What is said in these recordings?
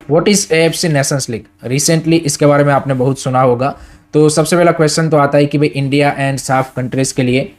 What is AFC nations league? Recently इसके बारे में आपने बहुत सुना होगा। तो सबसे पहला क्वेश्चन तो आता है कि भाई इंडिया एंड साफ कंट्रीज के लिए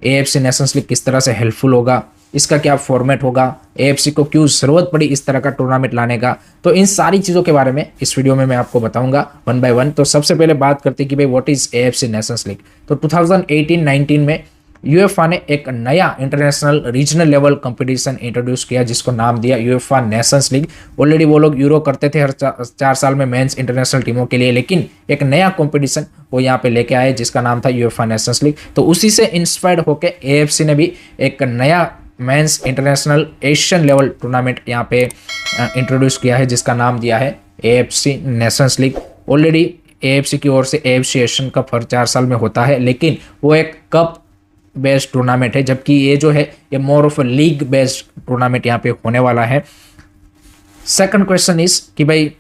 एएफसी नेशंस लीग किस तरह से हेल्पफुल होगा, इसका क्या फॉर्मेट होगा, एएफसी को क्यों जरूरत पड़ी इस तरह का टूर्नामेंट लाने का। तो इन सारी चीज़ों के बारे में इस वीडियो में मैं आपको बताऊंगा वन बाय वन। तो सबसे पहले बात करते हैं कि भाई what is AFC nations league. तो 2018-19 में यूएफए ने एक नया international regional level competition introduce किया जिसको नाम दिया यूएफए नेशंस लीग। ऑलरेडी वो लोग यूरो करते थे हर 4 साल में मेंस इंटरनेशनल टीमों के लिए, लेकिन एक नया कंपटीशन वो यहाँ पे लेके आए जिसका नाम था यूएफए नेशंस लीग। तो उसी से इंस्पायर्ड होकर एएफसी ने भी एक नया men's international Asian level tournament यहाँ पे इंट्रोड्यूस किया है जिसका नाम दिया है AFC nations league. Already AFC की ओर से एएफसी एशियन कप हर 4 साल में होता है, लेकिन वो एक कप बेस्ड टूर्नामेंट है, जबकि ये जो है ये more of league based tournament यहाँ पे होने वाला है। सेकंड क्वेश्चन इज कि भाई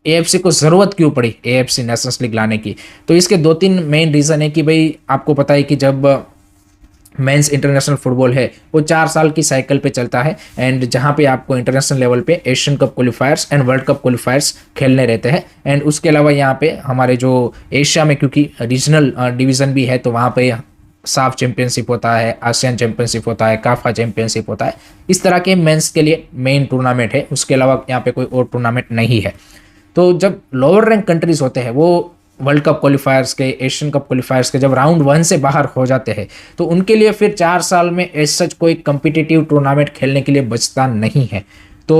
एएफसी को जरूरत क्यों पड़ी एएफसी नेशंस लीग लाने की। तो इसके 2-3 मेन रीजन है कि भाई आपको पता है कि जब मेंस इंटरनेशनल फुटबॉल है वो 4 साल की साइकिल पे चलता है, एंड जहाँ पे आपको इंटरनेशनल लेवल पे Asian cup क्वालिफायर्स and world cup क्वालिफायर्स खेलने रहते हैं। एंड उसके अलावा यहाँ पे हमारे जो एशिया में क्योंकि रीजनल डिवीजन भी है तो वहाँ पे साफ चैंपियनशिप होता है, आसियान चैंपियनशिप होता है, काफा चैंपियनशिप होता है। इस तरह के मेंस के लिए मेन टूर्नामेंट है, उसके अलावा यहाँ पे कोई और टूर्नामेंट नहीं है। तो जब लोअर रैंक कंट्रीज होते हैं वो वर्ल्ड कप क्वालिफायर्स के, एशियन कप क्वालिफायर्स के जब राउंड 1 से बाहर हो जाते हैं तो उनके लिए फिर 4 साल में एज सच कोई कंपिटिटिव टूर्नामेंट खेलने के लिए बचता नहीं है। तो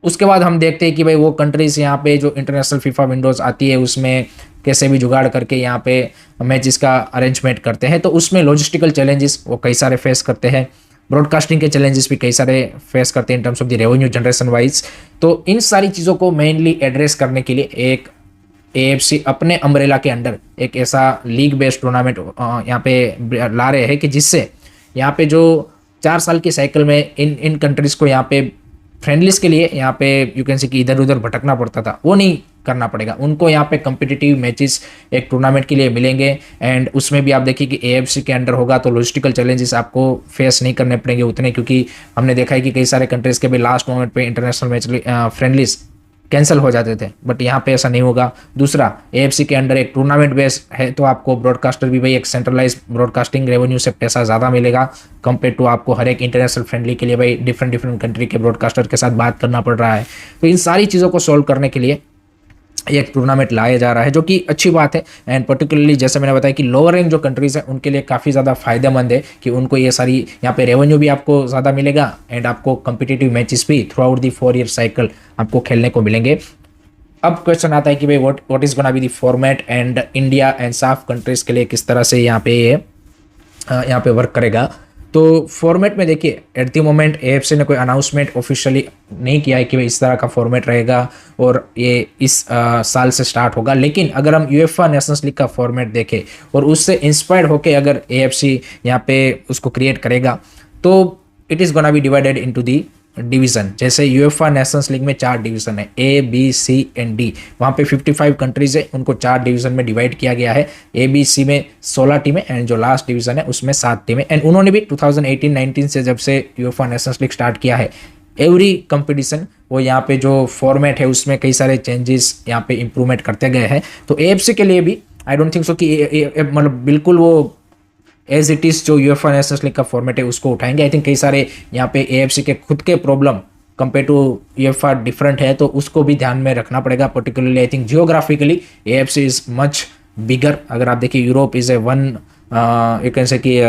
उसके बाद हम देखते हैं कि भाई वो कंट्रीज यहाँ पे जो इंटरनेशनल फीफा विंडोज आती है उसमें कैसे भी जुगाड़ करके यहाँ पे मैचेस का अरेंजमेंट करते हैं। तो उसमें लॉजिस्टिकल चैलेंजेस वो कई सारे फेस करते हैं, ब्रॉडकास्टिंग के चैलेंजेस भी कई सारे फेस करते हैं in terms of the revenue generation wise. तो इन सारी चीज़ों को मेनली एड्रेस करने के लिए एक एएफसी अपने अम्ब्रेला के अंडर एक ऐसा लीग बेस्ड टूर्नामेंट यहाँ पे ला रहे हैं कि जिससे यहाँ पे जो 4 साल की साइकिल में इन कंट्रीज़ को यहाँ पे फ्रेंडलिस के लिए यहाँ पे यू कैन से कि इधर उधर भटकना पड़ता था, वो नहीं करना पड़ेगा उनको। यहाँ पे कम्पिटिटिव मैचेस एक टूर्नामेंट के लिए मिलेंगे, एंड उसमें भी आप देखिए कि एएफसी के अंडर होगा तो लॉजिस्टिकल चैलेंजेस आपको फेस नहीं करने पड़ेंगे उतने, क्योंकि हमने देखा है कि कई सारे कंट्रीज़ के भी लास्ट मोमेंट पे इंटरनेशनल मैच फ्रेंडलिस कैंसिल हो जाते थे, बट यहाँ पे ऐसा नहीं होगा। दूसरा, एएफसी के अंडर एक टूर्नामेंट बेस है तो आपको ब्रॉडकास्टर भी भाई एक सेंट्रलाइज ब्रॉडकास्टिंग रेवेन्यू से पैसा ज़्यादा मिलेगा कंपेयर टू आपको हर एक इंटरनेशनल फ्रेंडली के लिए भाई डिफरेंट कंट्री के ब्रॉडकास्टर के साथ बात करना पड़ रहा है। तो इन सारी चीज़ों को सॉल्व करने के लिए एक टूर्नामेंट लाया जा रहा है जो कि अच्छी बात है। एंड पर्टिकुलरली जैसे मैंने बताया कि लोअर रैंक जो कंट्रीज़ हैं उनके लिए काफ़ी ज़्यादा फायदेमंद है कि उनको ये सारी यहाँ पे रेवेन्यू भी आपको ज़्यादा मिलेगा एंड आपको कम्पिटिटिव मैचेस भी through out the 4 year cycle आपको खेलने को मिलेंगे। अब क्वेश्चन आता है कि भाई what is gonna be the format and India and साफ कंट्रीज के लिए किस तरह से यहाँ पे वर्क करेगा। तो फॉर्मेट में देखिए एट द मोमेंट एएफसी ने कोई अनाउंसमेंट ऑफिशियली नहीं किया है कि भाई इस तरह का फॉर्मेट रहेगा और ये इस साल से स्टार्ट होगा। लेकिन अगर हम यूएफए नेशंस लीग का फॉर्मेट देखें और उससे इंस्पायर्ड होकर अगर एएफसी यहाँ पे उसको क्रिएट करेगा तो it is gonna be divided into the division. जैसे यूएफए नेशंस लीग में 4 डिवीज़न है, A B C and D. वहाँ पे 55 कंट्रीज है, उनको 4 डिवीज़न में डिवाइड किया गया है। ए बी सी में 16 टीमें एंड जो लास्ट डिवीज़न है उसमें 7 टीमें। एंड उन्होंने भी 2018-19 से जब से यूएफए नेशंस लीग स्टार्ट किया है एवरी कंपटीशन वो यहाँ पे जो फॉर्मेट है उसमें कई सारे चेंजेस यहाँ पे इंप्रूवमेंट करते गए हैं। तो एएफसी के लिए भी आई डोंट थिंक सो कि मतलब बिल्कुल वो एज इट इज़ जो यूएफए नेशंस लीग का फॉर्मेट है उसको उठाएंगे। आई थिंक कई सारे यहाँ पे एएफसी के खुद के problem compare to UEFA different है तो उसको भी ध्यान में रखना पड़ेगा। Particularly I think geographically AFC is much bigger. अगर आप देखिए Europe is a one you can say कि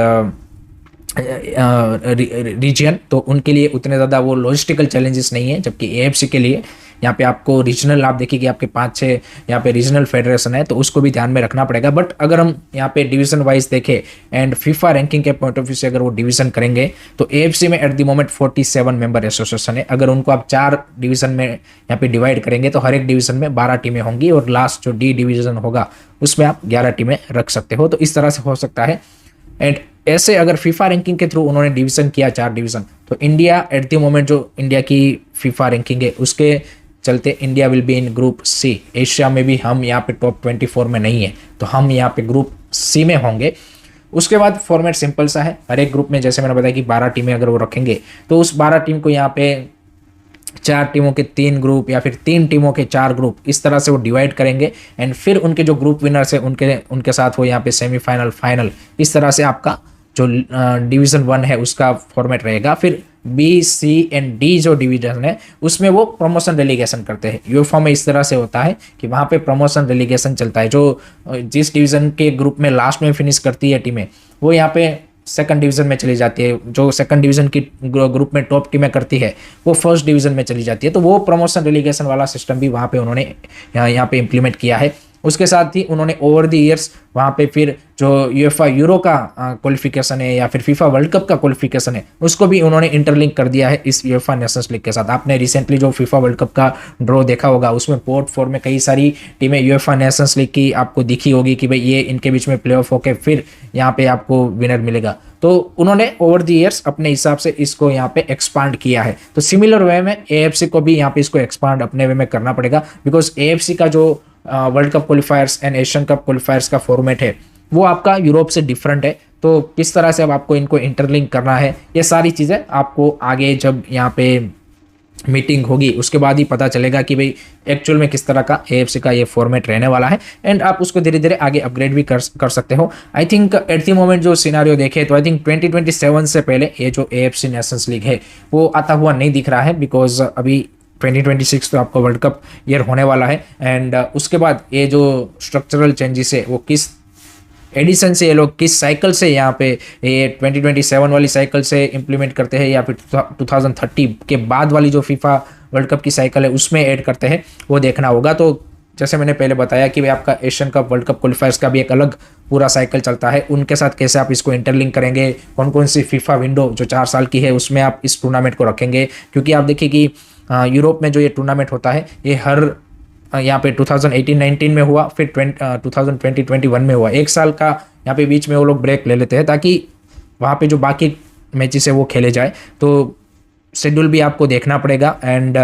रीजन, तो उनके लिए उतने ज़्यादा वो लॉजिस्टिकल चैलेंजेस नहीं है, जबकि एएफसी के लिए यहाँ पे आपको रीजनल आप देखिए कि आपके 5-6 यहाँ पे रीजनल फेडरेशन है तो उसको भी ध्यान में रखना पड़ेगा। बट अगर हम यहाँ पे डिवीजन वाइज देखें एंड फीफा रैंकिंग के पॉइंट ऑफ व्यू से अगर वो डिवीजन करेंगे तो एएफसी में eight the moment 47 member association है। अगर उनको आप 4 डिवीजन में यहाँ पे डिवाइड करेंगे तो हर एक डिवीजन में 12 टीमें होंगी और लास्ट जो डी डिवीजन होगा उसमें आप 11 टीमें रख सकते हो। तो इस तरह से हो सकता है। एंड ऐसे अगर फीफा रैंकिंग के थ्रू उन्होंने डिवीजन किया 4 डिवीजन तो इंडिया एट द मोमेंट जो इंडिया की फीफा रैंकिंग है उसके चलते India will be in group C. Asia में भी हम यहाँ पे टॉप 24 में नहीं है तो हम यहाँ पे ग्रुप सी में होंगे। उसके बाद फॉर्मेट सिंपल सा है, हर एक ग्रुप में जैसे मैंने बताया कि 12 टीमें अगर वो रखेंगे तो उस 12 टीम को यहाँ पे 4 टीमों के 3 ग्रुप या फिर 3 टीमों के 4 ग्रुप, इस तरह से वो डिवाइड करेंगे एंड फिर उनके जो ग्रुप विनर्स है उनके साथ वो यहाँ पे सेमीफाइनल, फाइनल, इस तरह से आपका जो डिवीज़न 1 है उसका फॉर्मेट रहेगा। फिर बी, सी एंड डी जो डिवीजन है उसमें वो प्रमोशन रेलीगेशन करते हैं। यूएफए में इस तरह से होता है कि वहाँ पे प्रमोशन रेलीगेशन चलता है। जो जिस डिवीज़न के ग्रुप में लास्ट में फिनिश करती है टीमें, वो यहाँ पे सेकंड डिवीज़न में चली जाती है। जो सेकंड डिवीज़न की ग्रुप में टॉप टीमें करती है वो फर्स्ट डिवीज़न में चली जाती है। तो वो प्रमोशन रेलीगेशन वाला सिस्टम भी वहाँ पे उन्होंने यहाँ पे इम्प्लीमेंट किया है। उसके साथ ही उन्होंने ओवर द ईयर्स वहाँ पे फिर जो यूएफए यूरो का क्वालिफिकेशन है या फिर फीफा वर्ल्ड कप का क्वालिफिकेशन है उसको भी उन्होंने इंटरलिंक कर दिया है इस यूएफए नेशंस लीग के साथ। आपने रिसेंटली जो फीफा वर्ल्ड कप का ड्रॉ देखा होगा उसमें पोर्ट 4 में कई सारी टीमें यूएफए नेशंस लीग की आपको दिखी होगी कि भाई ये इनके बीच में प्ले ऑफ होकर फिर यहाँ पे आपको विनर मिलेगा। तो उन्होंने ओवर द ईयर्स अपने हिसाब से इसको यहाँ पे एक्सपांड किया है। तो सिमिलर वे में एएफसी को भी यहाँ पे इसको एक्सपांड अपने वे में करना पड़ेगा, बिकॉज एएफसी का जो world cup क्वालिफायर्स and Asian cup क्वालिफायर्स का फॉर्मेट है वो आपका यूरोप से डिफरेंट है। तो किस तरह से अब आपको इनको इंटरलिंक करना है, ये सारी चीज़ें आपको आगे जब यहाँ पे मीटिंग होगी उसके बाद ही पता चलेगा कि भाई एक्चुअल में किस तरह का एएफसी का ये फॉर्मेट रहने वाला है। एंड आप उसको धीरे धीरे आगे अपग्रेड भी कर सकते हो। I think eight the moment जो सिनारियो देखे तो आई थिंक 2027 से पहले ये जो एएफसी नेशंस लीग है वो आता हुआ नहीं दिख रहा है, बिकॉज अभी 2026 तो आपका वर्ल्ड कप ईयर होने वाला है। एंड उसके बाद ये जो स्ट्रक्चरल चेंजेस है वो किस एडिशन से, ये लोग किस साइकिल से यहाँ पे ये 2027 वाली साइकिल से इम्प्लीमेंट करते हैं या फिर 2030 के बाद वाली जो फीफा वर्ल्ड कप की साइकिल है उसमें ऐड करते हैं, वो देखना होगा। तो जैसे मैंने पहले बताया कि भाई आपका एशियन कप, वर्ल्ड कप क्वालिफायर्स का भी एक अलग पूरा साइकिल चलता है, उनके साथ कैसे आप इसको इंटरलिंक करेंगे, कौन कौन सी फीफा विंडो जो 4 साल की है उसमें आप इस टूर्नामेंट को रखेंगे। क्योंकि आप देखिए कि यूरोप में जो ये टूर्नामेंट होता है ये हर यहाँ पे 2018-19 में हुआ, फिर 2020-21 में हुआ। 1 साल का यहाँ पे बीच में वो लोग ब्रेक ले लेते हैं ताकि वहाँ पे जो बाकी मैचेस है वो खेले जाए। तो शेड्यूल भी आपको देखना पड़ेगा एंड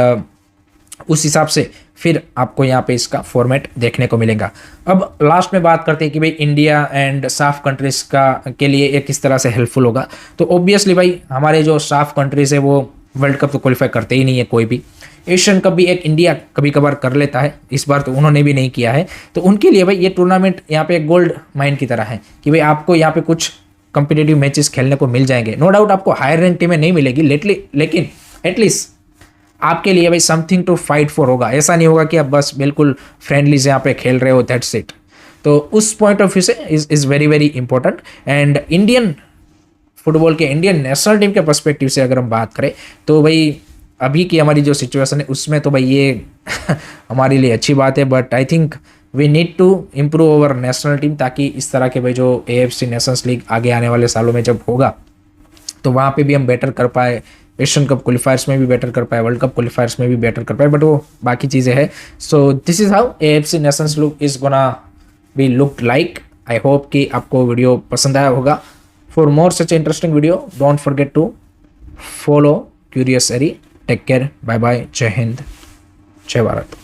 उस हिसाब से फिर आपको यहाँ पे इसका फॉर्मेट देखने को मिलेगा। अब लास्ट में बात करते हैं कि भाई इंडिया एंड साफ कंट्रीज़ के लिए ये किस तरह से हेल्पफुल होगा। तो ऑब्वियसली भाई हमारे जो साफ कंट्रीज़ है वो वर्ल्ड कप तो क्वालिफाई करते ही नहीं है कोई भी। एशियन कप भी एक इंडिया कभी कभार कर लेता है, इस बार तो उन्होंने भी नहीं किया है। तो उनके लिए भाई ये टूर्नामेंट यहाँ पे एक गोल्ड माइन की तरह है कि भाई आपको यहाँ पे कुछ कंपिटेटिव मैचेस खेलने को मिल जाएंगे। नो डाउट आपको हायर रैंक टीमें नहीं मिलेगी लेकिन एटलीस्ट आपके लिए भाई समथिंग टू फाइट फॉर होगा। ऐसा नहीं होगा कि आप बस बिल्कुल फ्रेंडली से यहाँ पे खेल रहे हो, दैट्स इट। तो उस पॉइंट ऑफ व्यू से is very very important. And Indian football के, इंडियन नेशनल टीम के पर्सपेक्टिव से अगर हम बात करें तो भाई अभी की हमारी जो सिचुएशन है उसमें तो भाई ये हमारे लिए अच्छी बात है, but I think we need to improve our national team ताकि इस तरह के भाई जो एएफसी नेशंस लीग आगे आने वाले सालों में जब होगा तो वहाँ पे भी हम बेटर कर पाए, एशियन कप क्वालिफायर्स में भी बेटर कर पाए, वर्ल्ड कप क्वालिफायर्स में भी बेटर कर पाए, बट वो बाकी चीज़ें हैं। So this is how AFC nations league is gonna be look like. I hope कि आपको वीडियो पसंद आया होगा। For more such interesting video don't forget to follow curious एरी। टेक केयर, बाय बाय, जय हिंद, जय भारत।